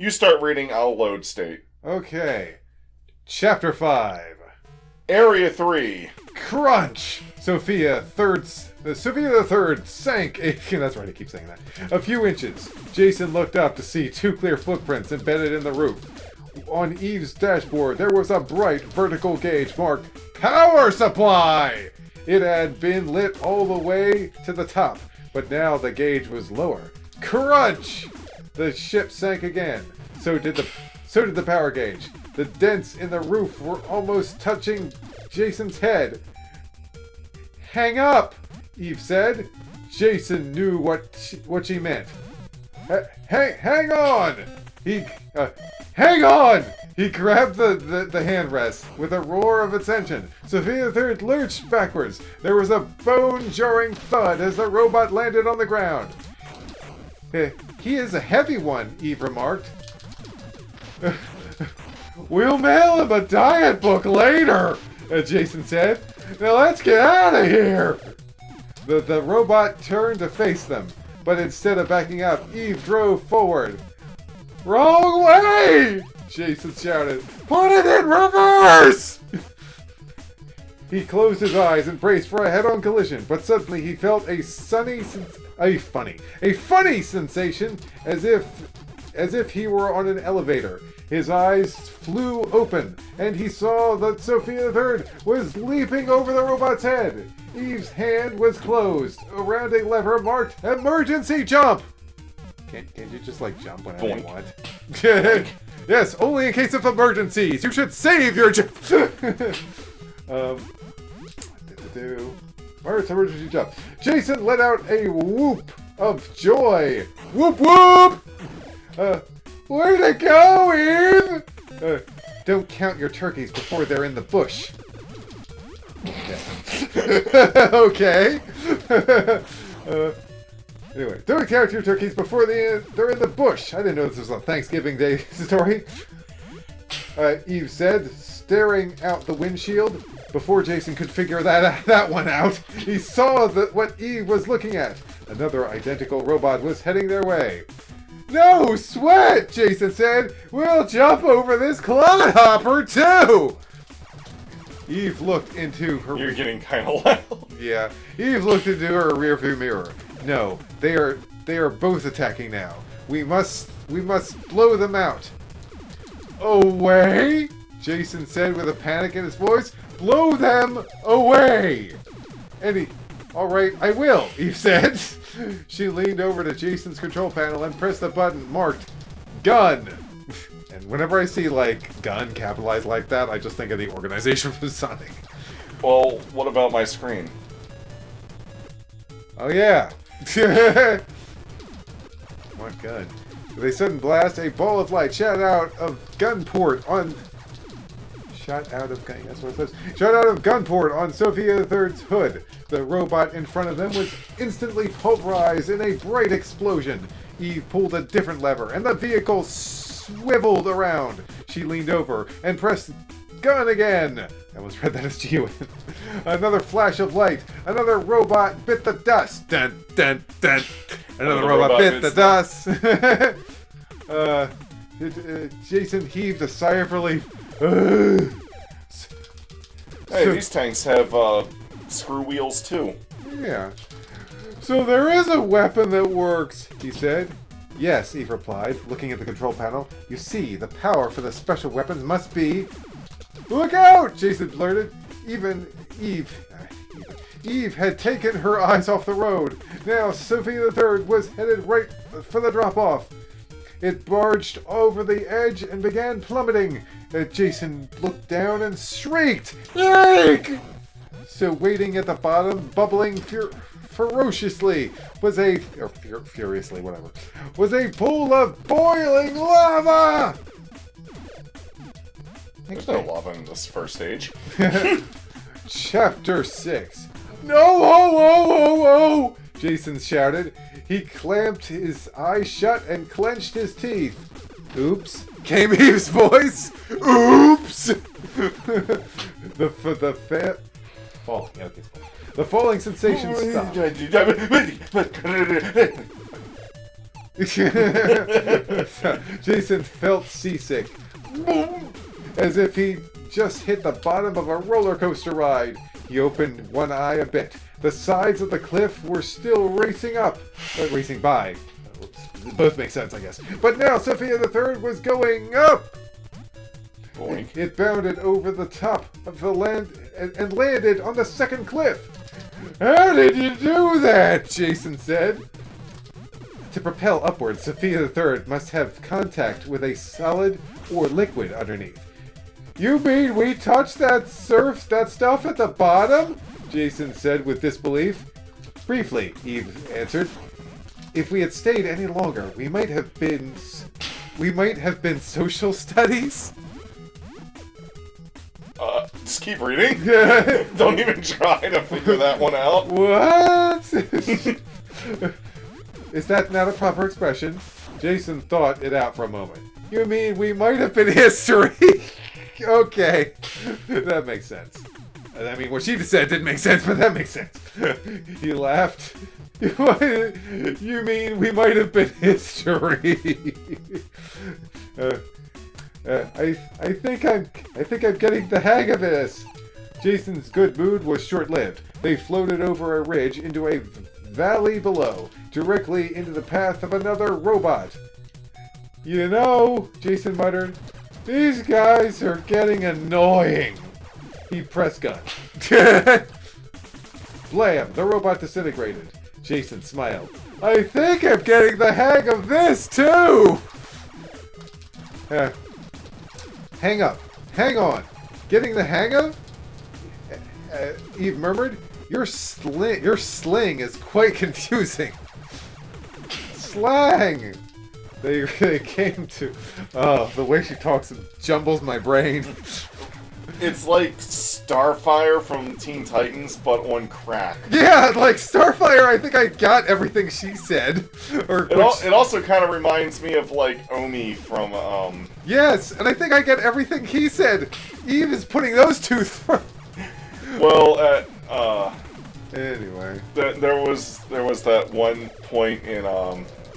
You start reading, I'll load state. Okay. Chapter 5. Area 3. Crunch! Sophia the Third sank that's right, I keep saying that. A few inches. Jason looked up to see two clear footprints embedded in the roof. On Eve's dashboard, there was a bright vertical gauge marked Power Supply! It had been lit all the way to the top, but now the gauge was lower. Crunch! The ship sank again. So did the power gauge. The dents in the roof were almost touching Jason's head. Hang up, Eve said. Jason knew what she meant. Hang on! Hang on! He grabbed the handrest with a roar of attention. Sophia the Third lurched backwards. There was a bone-jarring thud as the robot landed on the ground. He is a heavy one, Eve remarked. We'll mail him a diet book later, Jason said. Now let's get out of here. The robot turned to face them, but instead of backing up, Eve drove forward. Wrong way! Jason shouted. Put it in reverse! He closed his eyes and braced for a head-on collision, but suddenly he felt a funny sensation, as if he were on an elevator. His eyes flew open, and he saw that Sophia the Third was leaping over the robot's head. Eve's hand was closed around a lever marked Emergency Jump. Can't you just jump whenever you want? Yes, only in case of emergencies. You should save your jump. Where's emergency jump? Jason let out a whoop of joy. Whoop whoop! Where'd it go, Eve? Don't count your turkeys before they're in the bush. Okay. Anyway, don't count your turkeys before they're in the bush. I didn't know this was a Thanksgiving Day story. Eve said, staring out the windshield. Before Jason could figure that one out, he saw what Eve was looking at. Another identical robot was heading their way. No sweat, Jason said. We'll jump over this clodhopper too. Eve looked into her... You're getting kind of loud. Yeah. Eve looked into her rearview mirror. No, they are both attacking now. We must blow them out. Away? Jason said with a panic in his voice. Blow them away! Alright, I will, Eve said. She leaned over to Jason's control panel and pressed the button marked Gun. And whenever I see gun capitalized like that, I just think of the organization from Sonic. Well, what about my screen? Oh yeah. What gun? With a sudden blast, a ball of light shot out of gunport on Sophia the Third's hood. The robot in front of them was instantly pulverized in a bright explosion. Eve pulled a different lever, and the vehicle swiveled around. She leaned over and pressed gun again. I almost read that as G-U-N. Another flash of light. Another robot bit the dust. Dun, dun, dun. Another robot bit the dust. Jason heaved a sigh of relief. Hey, these tanks have screw wheels too. Yeah. So there is a weapon that works, he said. Yes, Eve replied, looking at the control panel. You see, the power for the special weapons must be... Look out! Jason blurted. Eve had taken her eyes off the road. Now Sophia the Third was headed right for the drop-off. It barged over the edge and began plummeting. Jason looked down and shrieked, "Eek!" So waiting at the bottom, bubbling ferociously, was a pool of boiling lava! There's no lava in this first stage. Chapter 6. No, oh! Jason shouted. He clamped his eyes shut and clenched his teeth. Oops, came Eve's voice. Oops! The falling sensation stopped. Jason felt seasick, as if he just hit the bottom of a roller coaster ride. He opened one eye a bit. The sides of the cliff were still racing by. Both make sense, I guess. But now Sophia the Third was going up. Boink. It bounded over the top of the land and landed on the second cliff. How did you do that? Jason said. To propel upward, Sophia the Third must have contact with a solid or liquid underneath. You mean we touched that stuff at the bottom? Jason said with disbelief. Briefly, Eve answered. If we had stayed any longer, we might have been social studies. Just keep reading. Don't even try to figure that one out. What? Is that not a proper expression? Jason thought it out for a moment. You mean we might have been history? Okay. That makes sense. I mean, what she just said didn't make sense, but that makes sense. He laughed. You mean we might have been history? I think I'm getting the hang of this. Jason's good mood was short-lived. They floated over a ridge into a valley below, directly into the path of another robot. You know, Jason muttered, these guys are getting annoying. He pressed gun. Blam! The robot disintegrated. Jason smiled. I think I'm getting the hang of this too! Hang up. Hang on. Getting the hang of? Eve murmured. Your sling is quite confusing. Slang! They came to... Oh, the way she talks jumbles my brain. It's like Starfire from Teen Titans, but on crack. Yeah, like Starfire, I think I got everything she said. It also kind of reminds me of, like, Omi from, Yes, and I think I get everything he said. Eve is putting those two through. Well, Anyway. there was that one point in,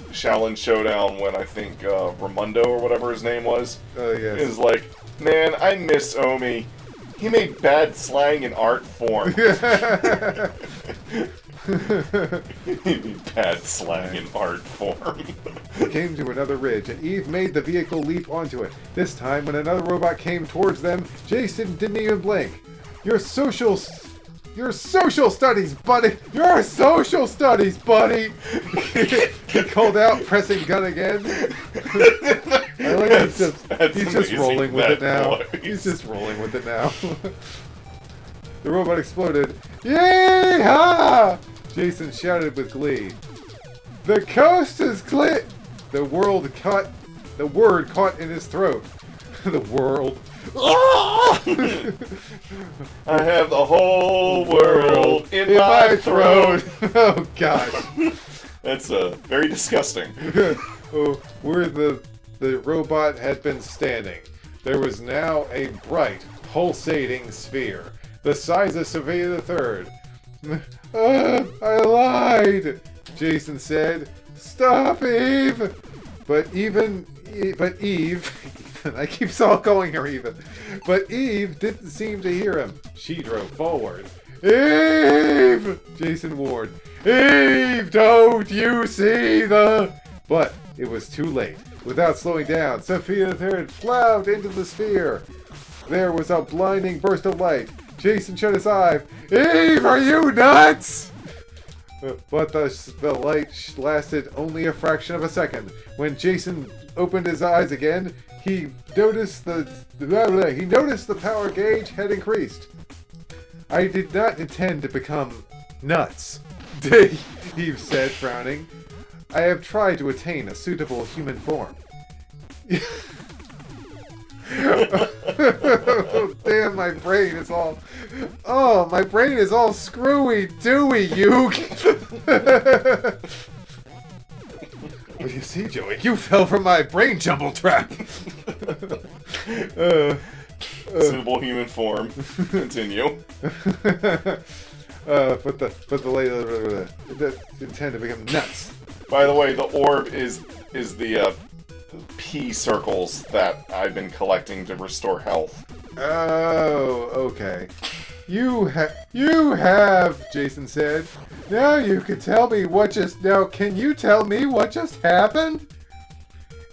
Shaolin Showdown when I think, Ramundo or whatever his name was. Oh, yes. Is like, man, I miss Omi. He made bad slang in art form. He made bad slang in art form. They came to another ridge, and Eve made the vehicle leap onto it. This time, when another robot came towards them, Jason didn't even blink. Your social studies, buddy! Your social studies, buddy! He called out, pressing gun again. I like he's just rolling with it now. He's just rolling with it now. The robot exploded. Yee-haw! Jason shouted with glee. The coast is clear! The word caught in his throat. The world. I have the whole world in my throat. Oh gosh. That's very disgusting. Where the robot had been standing, there was now a bright, pulsating sphere, the size of Sophia the Third. I lied, Jason said. Stop, Eve! But Eve, I keep all calling her Eve, but Eve didn't seem to hear him. She drove forward. Eve! Jason warned. Eve, don't you see the... But it was too late. Without slowing down, Sophia the Third plowed into the sphere. There was a blinding burst of light. Jason shut his eye. Eve, are you nuts? But the light lasted only a fraction of a second. When Jason opened his eyes again, he noticed the power gauge had increased. I did not intend to become nuts, Eve said, frowning. I have tried to attain a suitable human form. Oh, damn, my brain is all... Oh, my brain is all screwy-dooey, you... What do you see, Joey? You fell from my brain jumble trap! Suitable human form. Continue. But the lady intend to become nuts. By the way, the orb is the P circles that I've been collecting to restore health. Oh, okay. You have, Jason said. Now you can tell me what just... Now, can you tell me what just happened?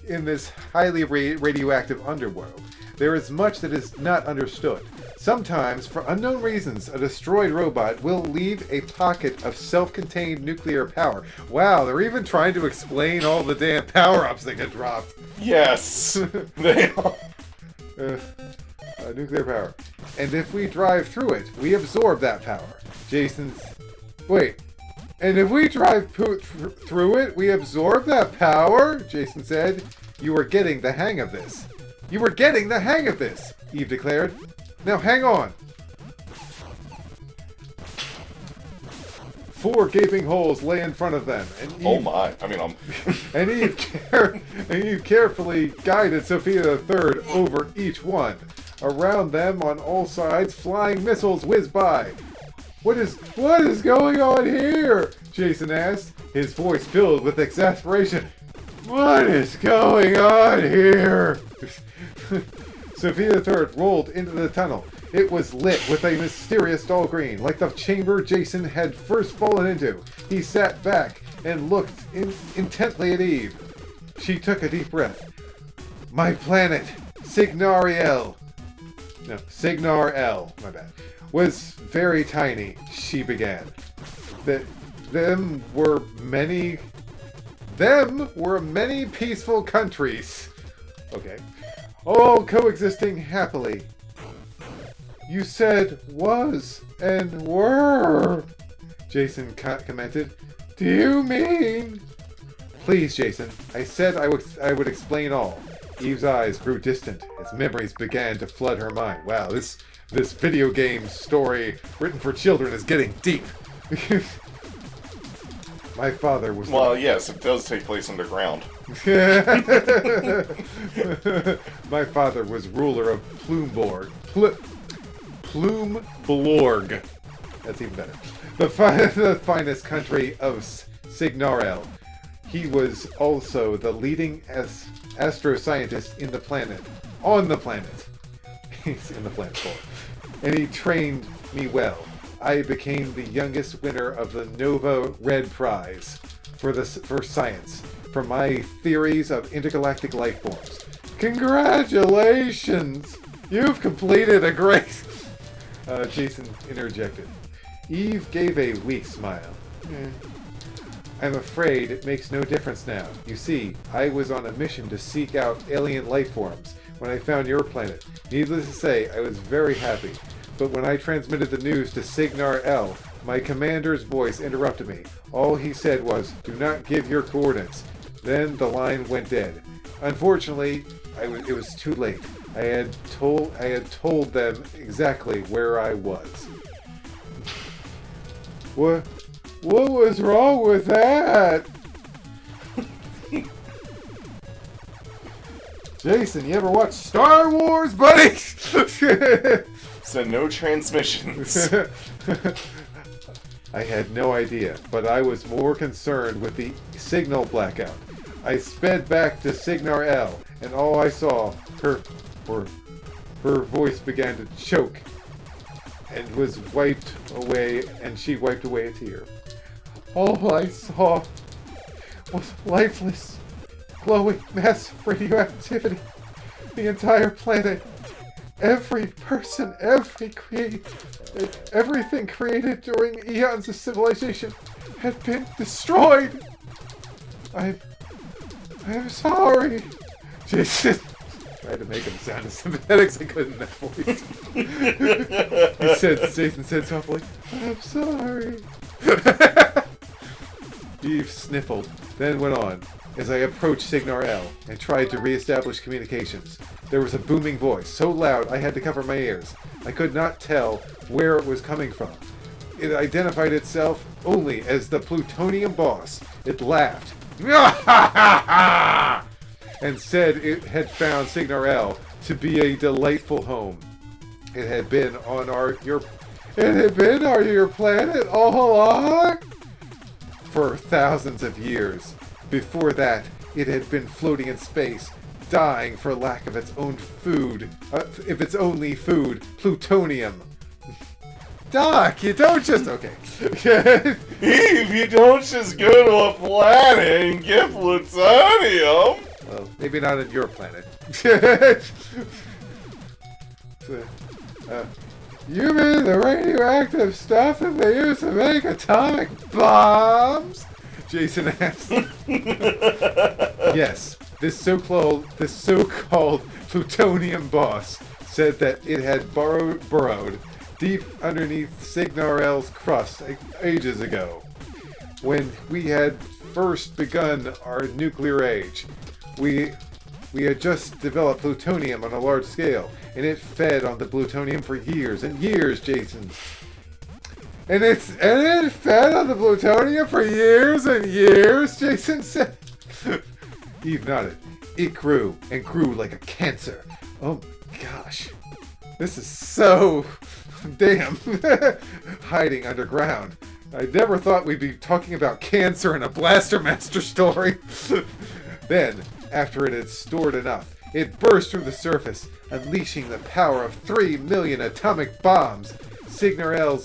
In this highly radioactive underworld, there is much that is not understood. Sometimes, for unknown reasons, a destroyed robot will leave a pocket of self-contained nuclear power. Wow, they're even trying to explain all the damn power-ups that get dropped. Yes, they are. Nuclear power. And if we drive through it, we absorb that power. Jason's... Wait. And if we drive through it, we absorb that power? Jason said. You are getting the hang of this. You were getting the hang of this, Eve declared. Now hang on. 4 gaping holes lay in front of them. And Eve, Oh my! I mean, I'm. and Eve carefully guided Sophia the Third over each one. Around them, on all sides, flying missiles whizzed by. What is going on here? Jason asked, his voice filled with exasperation. What is going on here? Sophia the Third rolled into the tunnel. It was lit with a mysterious dull green, like the chamber Jason had first fallen into. He sat back and looked intently at Eve. She took a deep breath. My planet, Signar-L, my bad, was very tiny, she began. Them were many peaceful countries. Okay. All coexisting happily. You said was and were, Jason commented. Do you mean? Please, Jason. I said I would explain all. Eve's eyes grew distant as memories began to flood her mind. Wow, this video game story written for children is getting deep. My father was... Well, yes, it does take place underground. My father was ruler of Plumeborg. That's even better. The finest country of Signar-L. He was also the leading astroscientist on the planet. He's in the planet core. And he trained me well. I became the youngest winner of the Nova Red Prize for science, for my theories of intergalactic life forms. Congratulations! You've completed a great... Jason interjected. Eve gave a weak smile. I'm afraid it makes no difference now. You see, I was on a mission to seek out alien life forms when I found your planet. Needless to say, I was very happy. But when I transmitted the news to Signar-L, my commander's voice interrupted me. All he said was, do not give your coordinates. Then the line went dead. Unfortunately, it was too late. I had told them exactly where I was. What was wrong with that? Jason, you ever watch Star Wars, buddy? So no transmissions. I had no idea, but I was more concerned with the signal blackout. I sped back to Signar-L, and all I saw, her voice began to choke, and she wiped away a tear. All I saw was lifeless, glowing massive radioactivity. The entire planet, every person, everything created during eons of civilization had been destroyed. I'm sorry. Jason tried to make him sound as sympathetic as I could in that voice. Jason said softly, I'm sorry. Eve sniffled, then went on. As I approached Signar-L and tried to re-establish communications, there was a booming voice, so loud I had to cover my ears. I could not tell where it was coming from. It identified itself only as the plutonium boss. It laughed and said it had found Signar-L to be a delightful home. It had been on your planet all along? For thousands of years. Before that, it had been floating in space, dying for lack of its own food. If it's only food, plutonium. Doc, you don't just... Okay. Eve, you don't just go to a planet and get plutonium. Well, maybe not on your planet. You mean the radioactive stuff that they use to make atomic bombs? Jason asked. Yes, this so-called plutonium boss said that it had burrowed deep underneath Signar-L's crust ages ago, when we had first begun our nuclear age. We had just developed plutonium on a large scale, and it fed on the plutonium for years and years, Jason. And it fed on the plutonium for years and years, Jason said. Eve nodded. It grew and grew like a cancer. Oh my gosh. This is so... Damn. Hiding underground. I never thought we'd be talking about cancer in a Blaster Master story. Then, after it had stored enough, it burst through the surface, unleashing the power of 3 million atomic bombs. Signar-L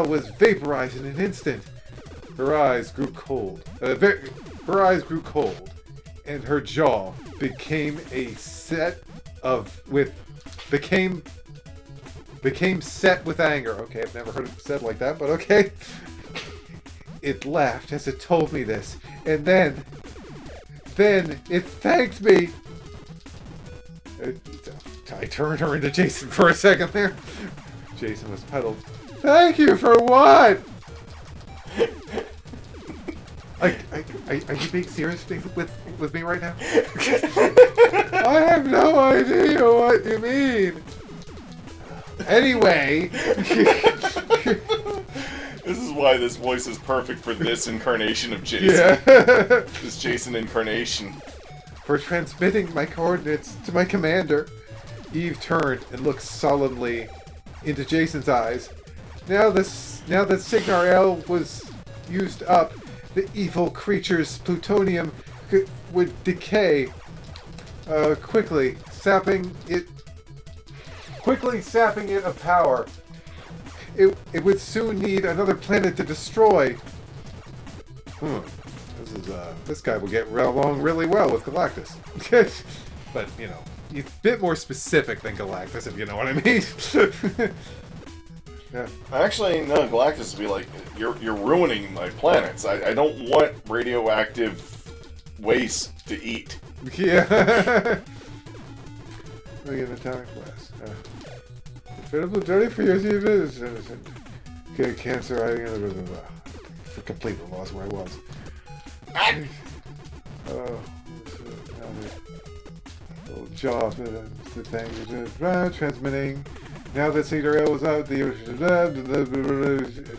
was vaporized in an instant. Her eyes grew cold. And her jaw became set with anger. Okay, I've never heard it said like that, but okay. It laughed as it told me this, and then it thanked me. I turned her into Jason for a second there. Jason was puzzled. Thank you for what? Are you being serious with me right now? I have no idea what you mean. Anyway. This is why this voice is perfect for this incarnation of Jason. Yeah. This Jason incarnation. For transmitting my coordinates to my commander. Eve turned and looked solemnly into Jason's eyes. Now that Signar-L was used up, the evil creature's plutonium would decay quickly, sapping it of power. It would soon need another planet to destroy. This guy will get along really well with Galactus. But, you know, he's a bit more specific than Galactus, if you know what I mean. Yeah. Actually, no, Galactus would be like, you're ruining my planets. I don't want radioactive waste to eat. Yeah. Look at the atomic blast. Plutonium for years, get cancer. I completely lost where I was. Jaws, the thing, transmitting. Now that Signar-L was out, the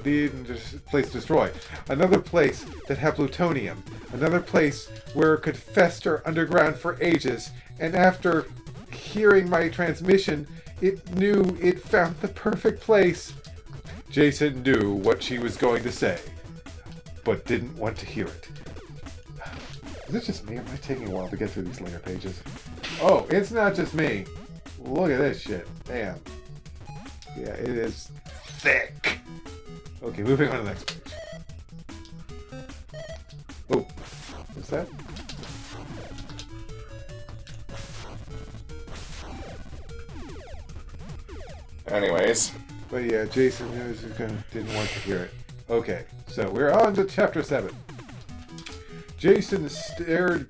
deed and just place destroy. Another place that had plutonium. Another place where it could fester underground for ages. And after hearing my transmission, it knew it found the perfect place. Jason knew what she was going to say, but didn't want to hear it. Is it just me? Am I taking a while to get through these later pages? Oh, it's not just me. Look at this shit. Damn. Yeah, it is thick. Okay, moving on to the next page. Oh, what's that? Anyways. But yeah, Jason didn't want to hear it. Okay, so we're on to chapter 7. Jason stared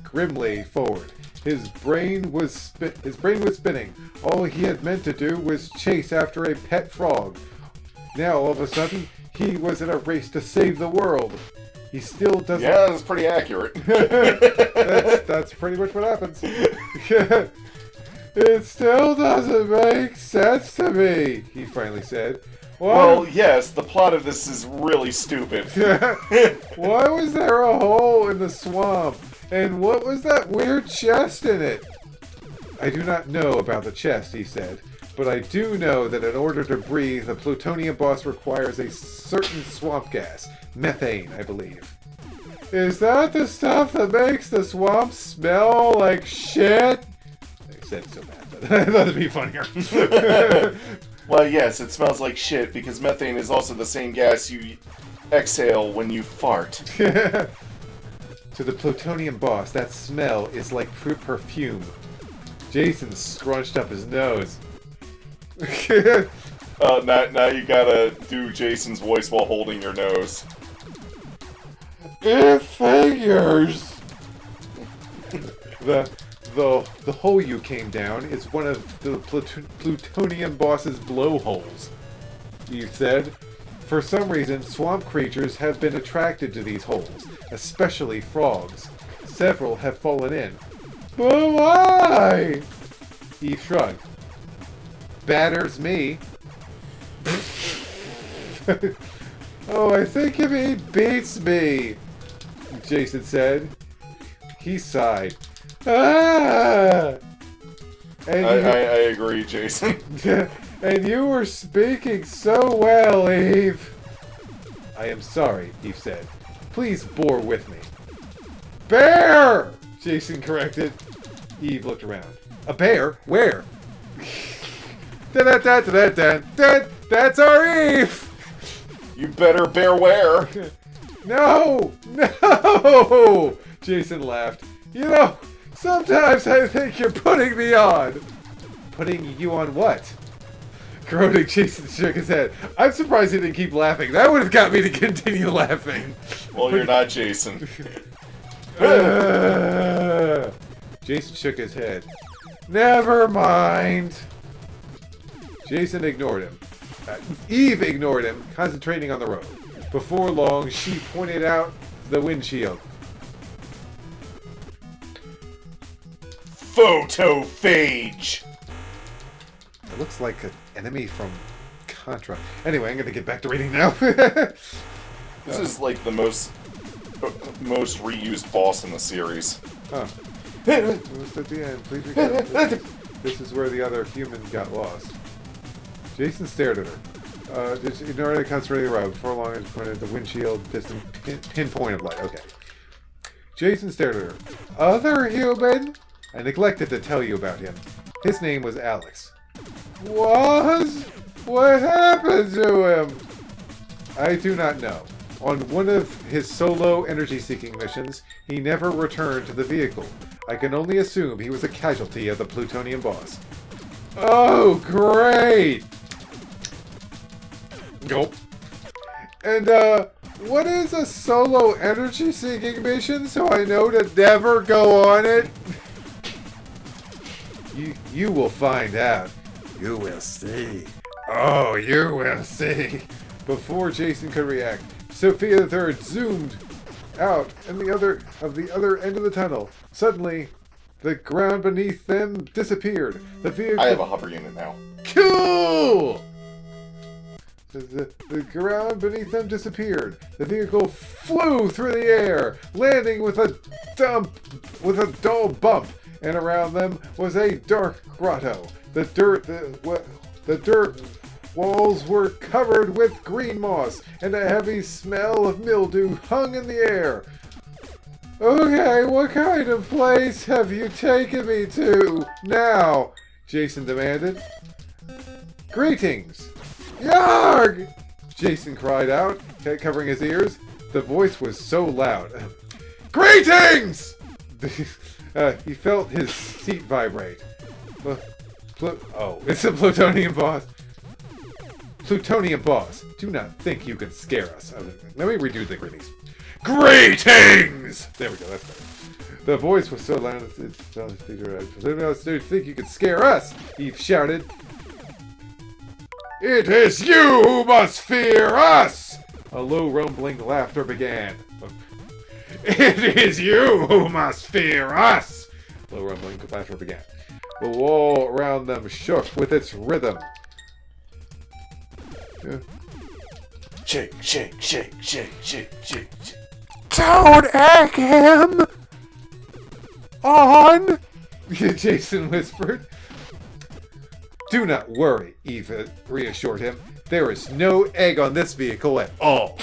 grimly forward. His brain was spinning. All he had meant to do was chase after a pet frog. Now, all of a sudden, he was in a race to save the world. He still doesn't... Yeah, that's pretty accurate. that's pretty much what happens. It still doesn't make sense to me, he finally said. Well, yes, the plot of this is really stupid. Why was there a hole in the swamp? And what was that weird chest in it? I do not know about the chest, he said, but I do know that in order to breathe, the plutonium boss requires a certain swamp gas. Methane, I believe. Is that the stuff that makes the swamp smell like shit? I said it so bad, but I thought it'd be funnier. Well, yes, it smells like shit because methane is also the same gas you exhale when you fart. To the plutonium boss, that smell is like perfume. Jason scrunched up his nose. Now you gotta do Jason's voice while holding your nose. It figures. The hole you came down is one of the plutonium boss's blowholes, Eve said. For some reason, swamp creatures have been attracted to these holes, especially frogs. Several have fallen in. But why? Eve shrugged. Batters me. Oh, I think you mean beats me, Jason said. He sighed. Ah! And I agree, Jason. and you were speaking so well, Eve. I am sorry, Eve said. Please bore with me. Bear! Jason corrected. Eve looked around. A bear? Where? That's our Eve! You better beware. No! No! Jason laughed. You know, sometimes I think you're putting me on. Putting you on what? Groaning, Jason shook his head. I'm surprised he didn't keep laughing. That would have got me to continue laughing. Well, you're not Jason. Jason shook his head. Never mind. Jason ignored him. Eve ignored him, concentrating on the road. Before long, she pointed out the windshield. Photophage! It looks like an enemy from Contra. Anyway, I'm going to get back to reading now. This is like the most reused boss in the series. Oh. Almost at the end. Please recap. This is where the other human got lost. Jason stared at her. Just ignoring the concentrating the road. Before long, I pointed at the windshield distant pinpoint of light. Okay. Jason stared at her. Other human? I neglected to tell you about him. His name was Alex. What happened to him? I do not know. On one of his solo energy-seeking missions, he never returned to the vehicle. I can only assume he was a casualty of the plutonium boss. Oh, great! Nope. And, what is a solo energy-seeking mission so I know to never go on it? You will find out. You will see. Oh, you will see. Before Jason could react, Sophia the Third zoomed out in the other end of the tunnel. Suddenly, the ground beneath them disappeared. The vehicle. I have a hover unit now. Cool! The ground beneath them disappeared. The vehicle flew through the air, landing with a dull bump, and around them was a dark grotto. The dirt walls were covered with green moss, and a heavy smell of mildew hung in the air. Okay, what kind of place have you taken me to now? Jason demanded. Greetings! Yarg! Jason cried out, covering his ears. The voice was so loud. Greetings! He felt his seat vibrate. It's a plutonium boss. Plutonium boss, do not think you can scare us. Let me redo the greetings. Greetings! There we go, that's better. The voice was so loud, do not think you can scare us, Eve shouted. It is you who must fear us! A low rumbling laughter began. It is you who must fear us! Low rumbling laughter began. The wall around them shook with its rhythm. Shake, shake, shake, shake, shake, shake, shake. Don't egg him on! Jason whispered. Do not worry, Eva reassured him. There is no egg on this vehicle at all.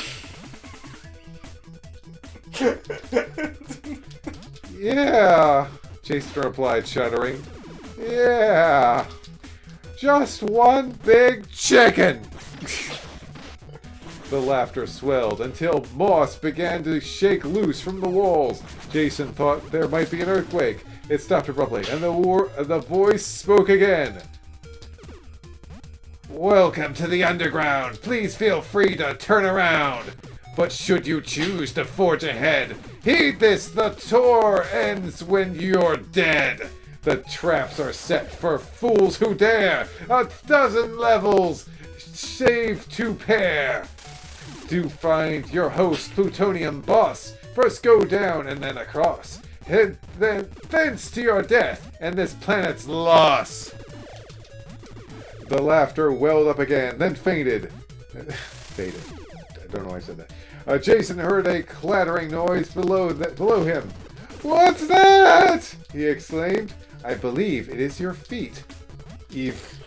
Yeah, Jason replied, shuddering. Yeah, just one big chicken. The laughter swelled until moss began to shake loose from the walls. Jason thought there might be an earthquake. It stopped abruptly, and the voice spoke again. Welcome to the underground. Please feel free to turn around. But should you choose to forge ahead, heed this, the tour ends when you're dead. The traps are set for fools who dare. 12 levels, save 2 pair. To find your host, Plutonium Boss. First go down and then across. Head thence to your death and this planet's loss. The laughter welled up again, then faded. Faded. I don't know why I said that. Jason heard a clattering noise below him. What's that? He exclaimed. I believe it is your feet. Eve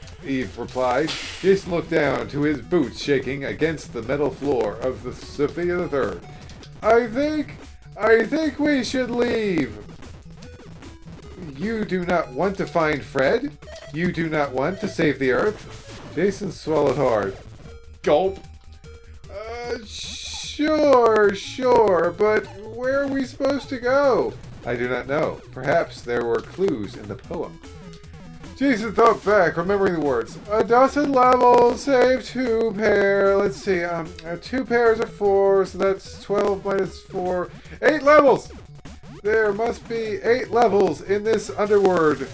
replied. Jason looked down to his boots shaking against the metal floor of the Sophia III. I think we should leave. You do not want to find Fred? You do not want to save the Earth? Jason swallowed hard. Gulp. Sure, but where are we supposed to go? I do not know. Perhaps there were clues in the poem. Jason thought back, remembering the words. 12 levels, save 2 pair. Let's see, 2 pairs of 4, so that's 12 minus 4. 8 levels! There must be 8 levels in this underworld.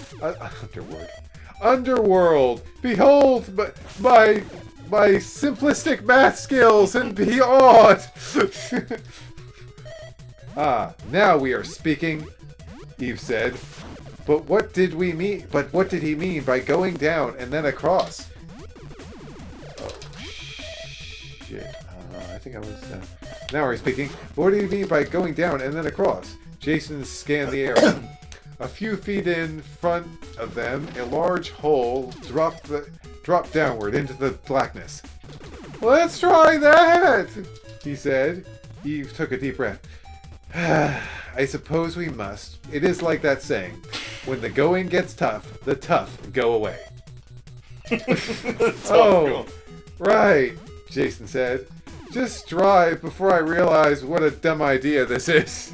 Underworld. Behold my simplistic math skills and be awed. Now we are speaking, Eve said. But what did he mean by going down and then across? Oh, shit. I think I was... now we're speaking. What do you mean by going down and then across? Jason scanned the air. A few feet in front of them, a large hole dropped downward into the blackness. Let's try that, he said. Eve took a deep breath. I suppose we must. It is like that saying. When the going gets tough, the tough go away. Oh, right, Jason said. Just drive before I realize what a dumb idea this is.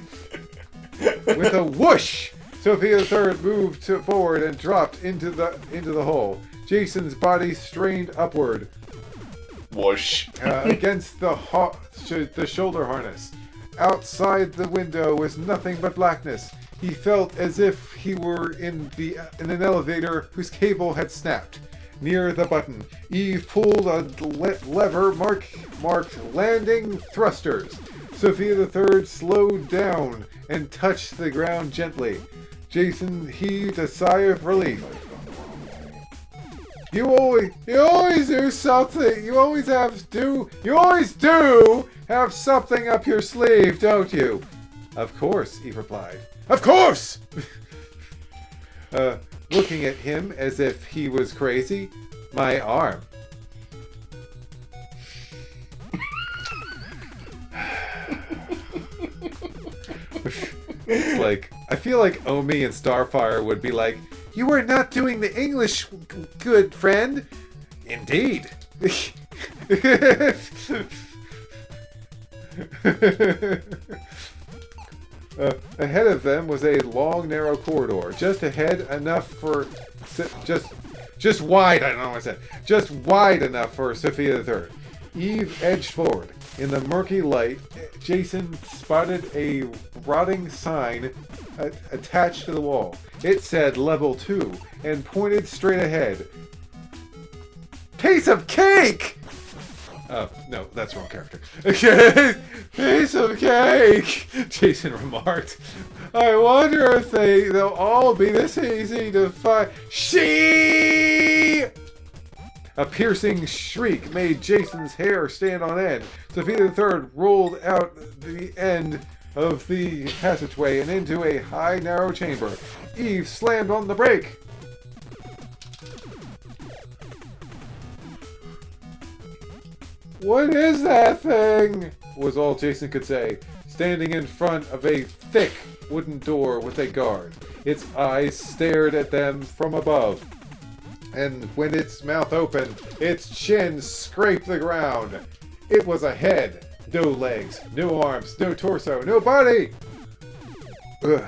With a whoosh, Sophia III moved forward and dropped into the hole. Jason's body strained upward. Whoosh. Against the shoulder harness. Outside the window was nothing but blackness. He felt as if he were in an elevator whose cable had snapped. Near the button, Eve pulled a lever marked landing thrusters. Sophia III slowed down and touched the ground gently. Jason heaved a sigh of relief. You always do something. You always do have something up your sleeve, don't you? Of course, Eve replied. Of course! Looking at him as if he was crazy. My arm. It's like, I feel like Omi and Starfire would be like, you are not doing the English, good friend. Indeed. Ahead of them was a long, narrow corridor. Just ahead enough for... Just wide, I don't know what I said. Just wide enough for Sophia III. Eve edged forward. In the murky light, Jason spotted a rotting sign attached to the wall. It said Level 2 and pointed straight ahead. Piece of cake! No, that's the wrong character. Piece of cake! Jason remarked. I wonder if they'll all be this easy to find. She! A piercing shriek made Jason's hair stand on end. Sophia III rolled out the end of the passageway and into a high, narrow chamber. Eve slammed on the brake. What is that thing? Was all Jason could say. standing in front of a thick wooden door with a guard. Its eyes stared at them from above. And when its mouth opened, its chin scraped the ground. It was a head. No legs, no arms, no torso, no body! Ugh.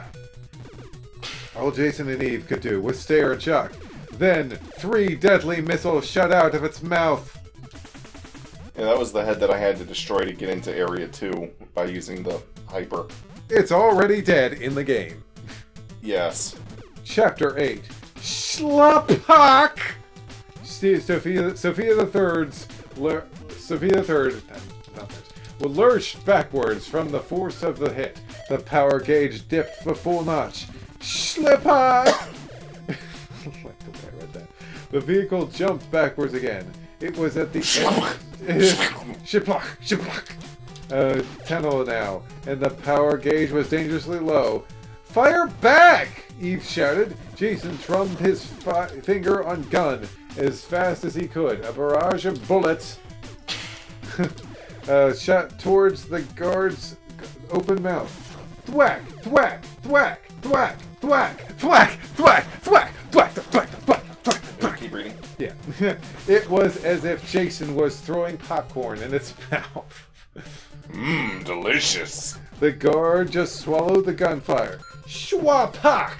All Jason and Eve could do was stare at Chuck. Then, 3 deadly missiles shot out of its mouth. Yeah, that was the head that I had to destroy to get into Area 2 by using the hyper. It's already dead in the game. Yes. Chapter 8. Schlapak! Sophia the Third's... Sophia the Third... Well, lurched backwards from the force of the hit. The power gauge dipped a full notch. Schlapak! I like the way I read that. The vehicle jumped backwards again. It was at the end... Shiplak! Tunnel now, and the power gauge was dangerously low. Fire back! Eve shouted. Jason drummed his finger on gun as fast as he could. A barrage of bullets shot towards the guard's open mouth. Thwack! Thwack! Thwack! Thwack! Thwack! Thwack! Thwack! Thwack! Thwack! Thwack! Thwack! Keep reading. Yeah. It was as if Jason was throwing popcorn in its mouth. Mmm, delicious. The guard just swallowed the gunfire. Schwapak!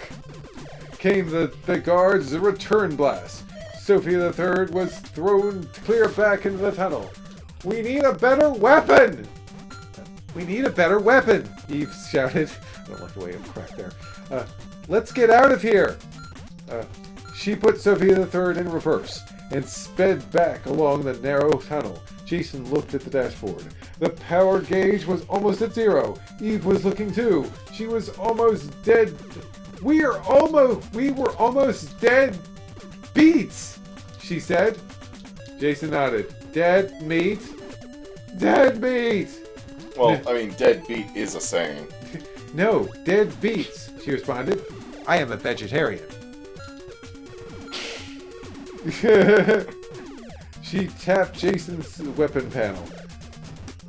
Came the guard's return blast. Sophia the Third was thrown clear back into the tunnel. We need a better weapon! We need a better weapon! Eve shouted. I don't like the way it cracked there. Let's get out of here! She put Sophia the Third in reverse and sped back along the narrow tunnel. Jason looked at the dashboard. The power gauge was almost at 0. Eve was looking too. She was almost dead. We were almost dead beats, she said. Jason nodded. Dead meat? Dead meat! Well, I mean, dead beat is a saying. No, dead beats, she responded. I am a vegetarian. She tapped Jason's weapon panel.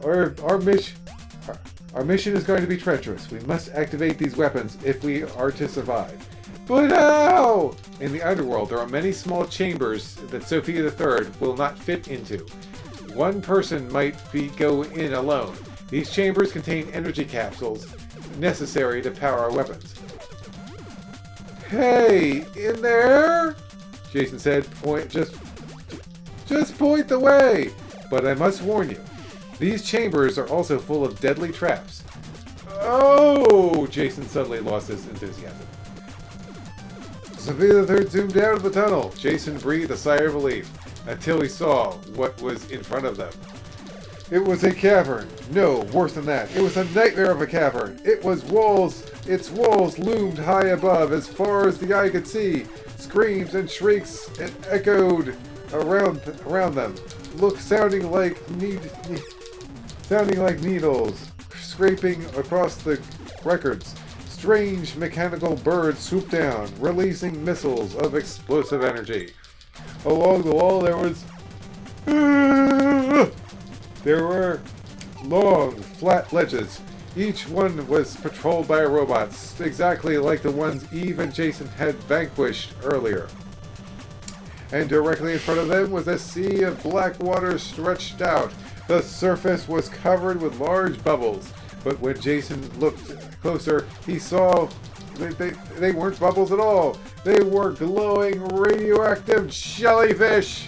Our mission is going to be treacherous. We must activate these weapons if we are to survive. But how? In the underworld, there are many small chambers that Sophia the Third will not fit into. One person might go in alone. These chambers contain energy capsules necessary to power our weapons. Hey, in there? Jason said, just point the way. But I must warn you, these chambers are also full of deadly traps. Oh! Jason suddenly lost his enthusiasm. Sophia the Third zoomed out of the tunnel. Jason breathed a sigh of relief until he saw what was in front of them. It was a cavern. No, worse than that. It was a nightmare of a cavern. Its walls loomed high above as far as the eye could see. Screams and shrieks echoed around them. Sounding like needles scraping across the records. Strange mechanical birds swooped down, releasing missiles of explosive energy. Along the wall there were long, flat ledges. Each one was patrolled by robots, exactly like the ones Eve and Jason had vanquished earlier. And directly in front of them was a sea of black water stretched out. The surface was covered with large bubbles, but when Jason looked closer, he saw they weren't bubbles at all. They were glowing radioactive jellyfish.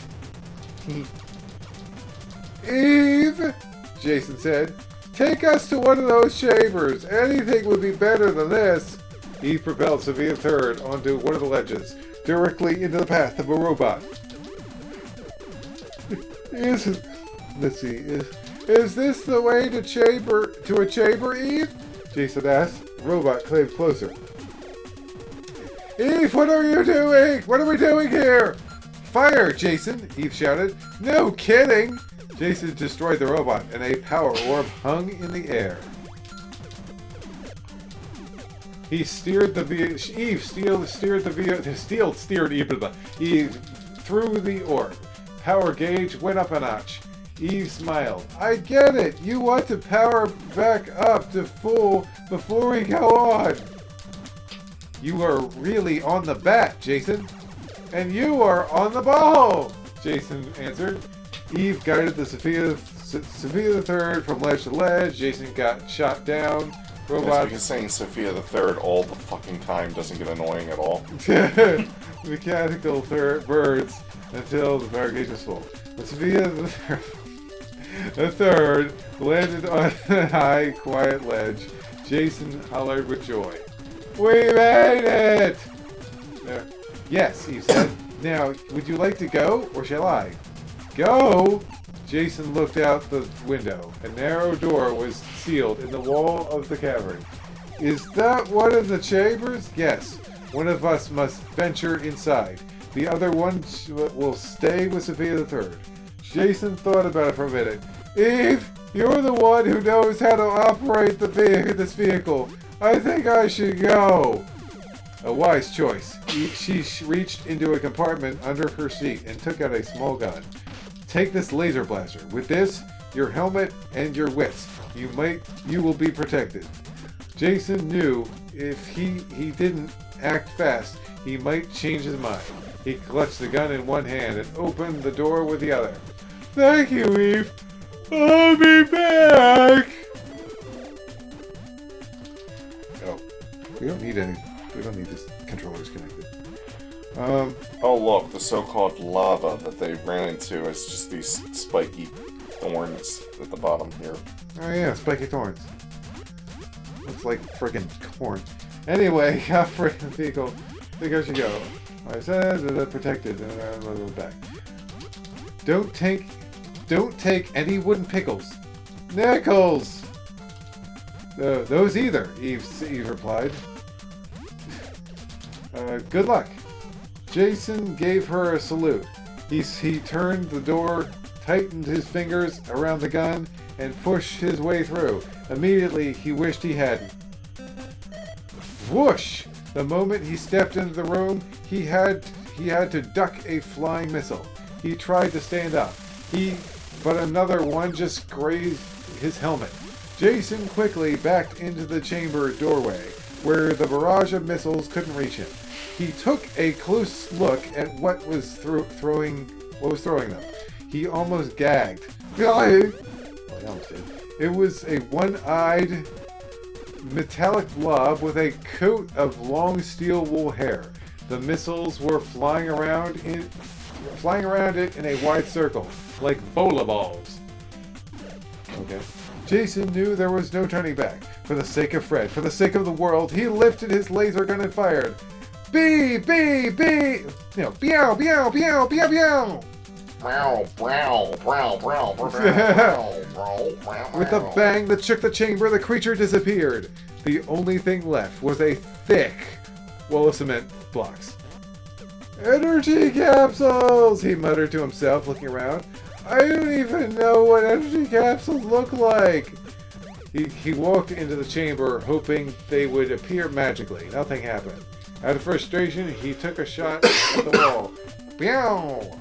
Eve, Jason said, take us to one of those chambers. Anything would be better than this. Eve propelled Sophia Third onto one of the ledges, directly into the path of a robot. Is this the way to a chamber, Eve? Jason asked. The robot came closer. Eve, what are you doing? What are we doing here? Fire, Jason, Eve shouted. No kidding. Jason destroyed the robot, and a power orb hung in the air. He steered the vehicle. Eve steered Eve through the orb. Power gauge went up a notch. Eve smiled. I get it. You want to power back up to full before we go on. You are really on the bat, Jason. And you are on the ball, Jason answered. Eve guided the Sophia the Third from ledge to ledge. Jason got shot down. Robot. Because saying Sophia the Third all the fucking time doesn't get annoying at all. Mechanical birds until the power gauge was full. But Sophia the Third landed on a high, quiet ledge. Jason hollered with joy. We made it! There. Yes, Eve said. Now, would you like to go, or shall I? Go! Jason looked out the window. A narrow door was sealed in the wall of the cavern. Is that one of the chambers? Yes. One of us must venture inside. The other one will stay with Sophia the Third. Jason thought about it for a minute. Eve, you're the one who knows how to operate this vehicle. I think I should go. A wise choice. She reached into a compartment under her seat and took out a small gun. Take this laser blaster. With this, your helmet, and your wits, you will be protected. Jason knew if he didn't act fast, he might change his mind. He clutched the gun in one hand and opened the door with the other. Thank you, Eve. I'll be back. Oh, we don't need this controllers connected. Oh look, the so-called lava that they ran into is just these spiky thorns at the bottom here. Oh yeah, spiky thorns. Looks like friggin' corn. Anyway, operate the vehicle. I think I should go. I said that protected. Back. Don't take any wooden pickles. Nickels! Those either, Eve replied. Good luck. Jason gave her a salute. He turned the door, tightened his fingers around the gun, and pushed his way through. Immediately, he wished he hadn't. Whoosh! The moment he stepped into the room, he had to duck a flying missile. He tried to stand up. But another one just grazed his helmet. Jason quickly backed into the chamber doorway, where the barrage of missiles couldn't reach him. He took a close look at what was throwing them. He almost gagged. Well, he almost did. It was a one-eyed metallic blob with a coat of long steel wool hair. The missiles were flying around it in a wide circle, like bola balls. Okay. Jason knew there was no turning back. For the sake of Fred, for the sake of the world, he lifted his laser gun and fired. Bee! Bee! Bee! Beow! Beow! Beow! Beow! Beow! With a bang that shook the chamber, the creature disappeared. The only thing left was a thick wall of cement blocks. Energy capsules! He muttered to himself, looking around. I don't even know what energy capsules look like. He walked into the chamber, hoping they would appear magically. Nothing happened. Out of frustration, he took a shot at the wall. Meow!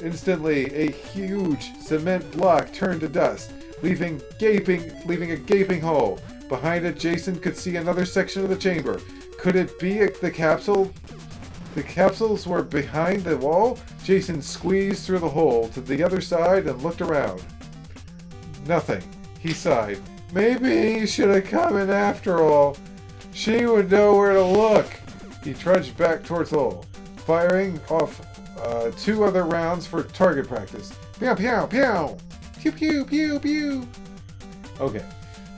Instantly, a huge cement block turned to dust, leaving a gaping hole. Behind it, Jason could see another section of the chamber. Could it be the capsule? The capsules were behind the wall. Jason squeezed through the hole to the other side and looked around. Nothing. He sighed. Maybe he should have come in after all. She would know where to look. He trudged back towards the hole, firing off 2 other rounds for target practice. Pew pew pew! Pew pew pew pew! Okay.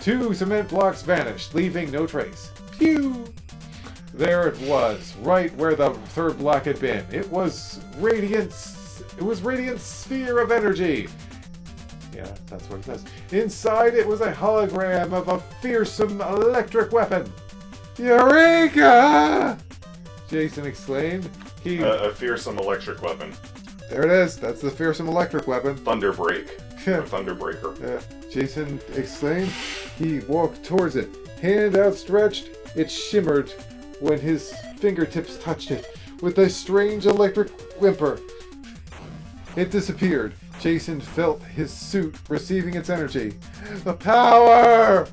2 cement blocks vanished, leaving no trace. Pew! There it was, right where the 3rd block had been. It was radiant sphere of energy. Yeah, that's what it says. Inside it was a hologram of a fearsome electric weapon. Eureka! Jason exclaimed. A fearsome electric weapon. There it is. That's the fearsome electric weapon. Thunderbreak. Or Thunderbreaker. Jason exclaimed. He walked towards it. Hand outstretched, it shimmered when his fingertips touched it. With a strange electric whimper, it disappeared. Jason felt his suit receiving its energy. The power!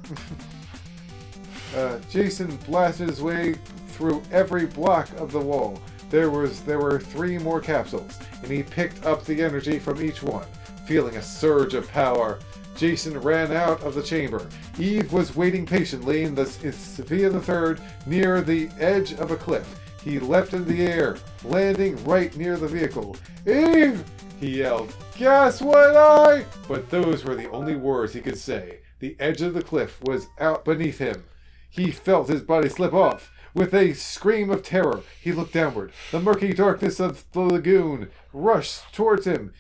Jason blasted his way through every block of the wall. There were 3 more capsules, and he picked up the energy from each one. Feeling a surge of power, Jason ran out of the chamber. Eve was waiting patiently in Sophia the Third near the edge of a cliff. He leapt into the air, landing right near the vehicle. Eve! He yelled. Guess what But those were the only words he could say. The edge of the cliff was out beneath him. He felt his body slip off. With a scream of terror, he looked downward. The murky darkness of the lagoon rushed towards him.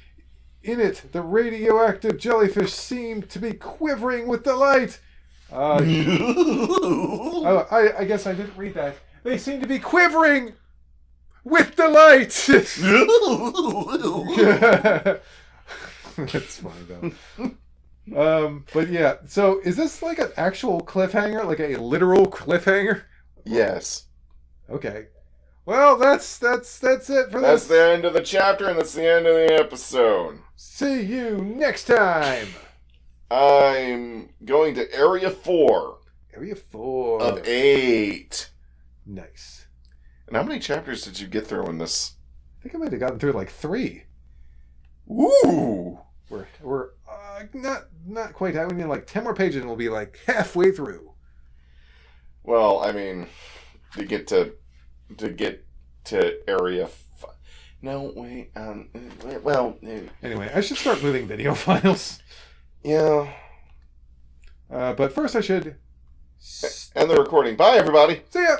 In it, the radioactive jellyfish seemed to be quivering with delight. I guess I didn't read that. They seem to be quivering with delight. That's funny though. But yeah, so is this like an actual cliffhanger, like a literal cliffhanger? Yes. Okay. Well, that's it for this. That's the end of the chapter, and that's the end of the episode. See you next time. I'm going to Area 4. Area 4. Of 8. Nice. And how many chapters did you get through in this? I think I might have gotten through like 3. Ooh. We're not quite. I mean, like 10 more pages, and we'll be like halfway through. Well, I mean, to get to Area 5. No, wait. Anyway, I should start moving video files. Yeah. But first, I should end the recording. Bye, everybody. See ya.